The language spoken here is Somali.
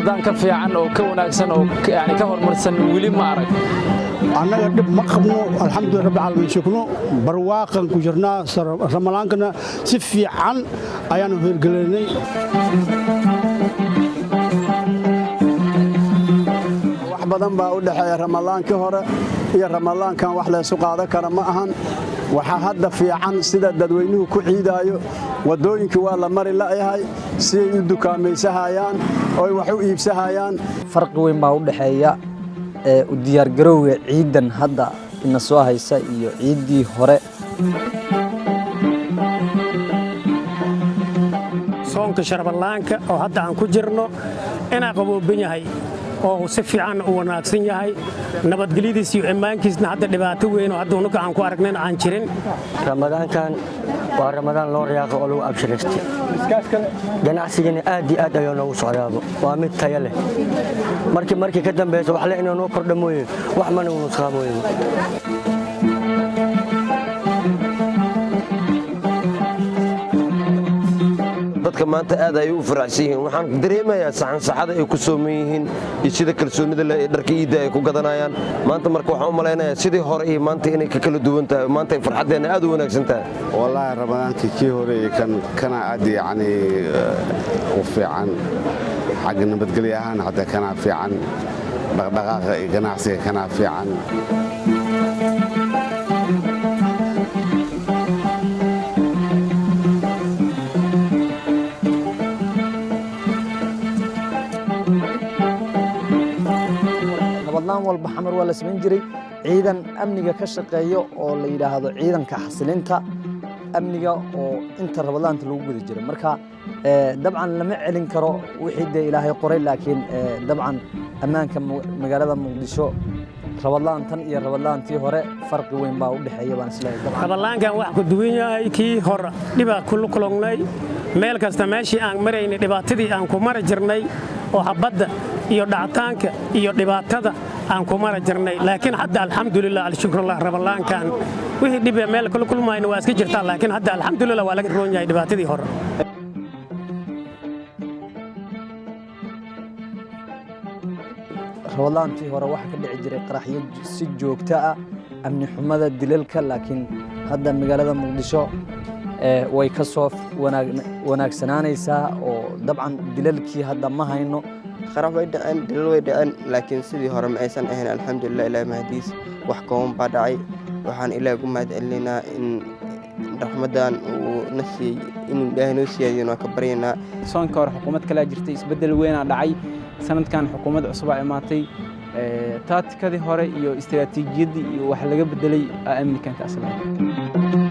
رمضان كفي عنه وكون أحسن يعني كهر مرسل ولي ما أعرف أنا قد ما قبنا الحمد لله رب العالمين شكرا برواقا كجرنا رمضان كنا سفي عن أيانو في الجلني badan baa u dhaxeeya Ramadaankii hore iyo Ramadaankan wax la isku qaada kara ma ahan waxa hadda fiican sida dadweynuhu ku ciidaayo wadooyinkii waa la mari laayahay si ay u dukaameysahayaan oo wax u iibsahayaan farqi weyn baa u dhaxeeya u diyaar garowga ciidan hadda ina soo haysa iyo ciidii hore soonka Ramadaanka oo hadda aan ku jirno ina qabooban yahay oo si fiican u wanaagsan yahay nabadgelyadiisa iyo ammaankiisna hadda dhibaato weyn oo hadda uu aan ku aragnay aan jirin Ramadaankan waa Ramadaan loo riyaaqo oo lagu abshiristay ganacsigana aad iyo aad ayuu noogu socdaabo waa mid tayo leh markii ka dambeeyay wax la inuu kordho mooyee wax ma uu nusqaamoyo dadka maanta aad ay u faraxsan yihiin waxaan dareemayaa saxan-saxada ay ku sooman yihiin iyo sida kalsoonida leh ee dharka iida ay ku gadanayaan maanta marka waxaan u maleynayaa sidii hore iyo maanta inay ka kala duwan tahay maanta ay farxadeena aad u wanaagsan tahay wallahi Ramadaankii kii hore iyo kana aad yani u fiican xagga nabadgelyo ahaan hadda kana fiican dhaqdhaqaaqa iyo ganacsiga kana fiican walba xamar waa la sameyn jiray ciidan amniga ka shaqeeyo oo la yiraahdo ciidanka xasilinta amniga oo inta Ramadaanta lagu guda jiray marka dabcan lama celin karo wixii Ilaahay qoray laakiin dabcan ammaanka magaalada Muqdisho Ramadaantan iyo Ramadaantii hore farqi weyn baa u dhaxeeya baan isleeyahay Ramadaankan wax ku duwan yahay kii hore dhibaa kullu kulungnay meel kasta meeshii aan maraynay dhibaatadii aan ku mari jirnay oo habada iyo dhactaanka iyo dhibaatada aan ku mara jirnay laakiin hadda alxamdulillah alshukrillah Ramadaankan wixii dhib meel kala kulmayna waa iska jirtaa laakiin hadda alxamdulillah waa laga roon yahay dhibaatadii hore Ramadaantii hore waxa ka dhici jiray qaraxyo si joogto ah amni xumada dilalka laakiin hadda magaalada Muqdisho way ka soo wanaagsanaanaysaa oo dabcan dilalkii hadda ma hayno خراب ويدعن دليل ويدعن لكن سيدي هرم أيسن أهنا الحمد لله إلى مهديس وحكم بدعي وحن إلى جماد لنا إن رمضان ونسي إن ده نسي يدينا كبرينا صان كار حكومة كلا جرتي بدل وين دعي سنة كان حكومة عصبة إماتي تات كذي هراء يو استراتيجية وحلاقة بدلي أمني كانت أصلاً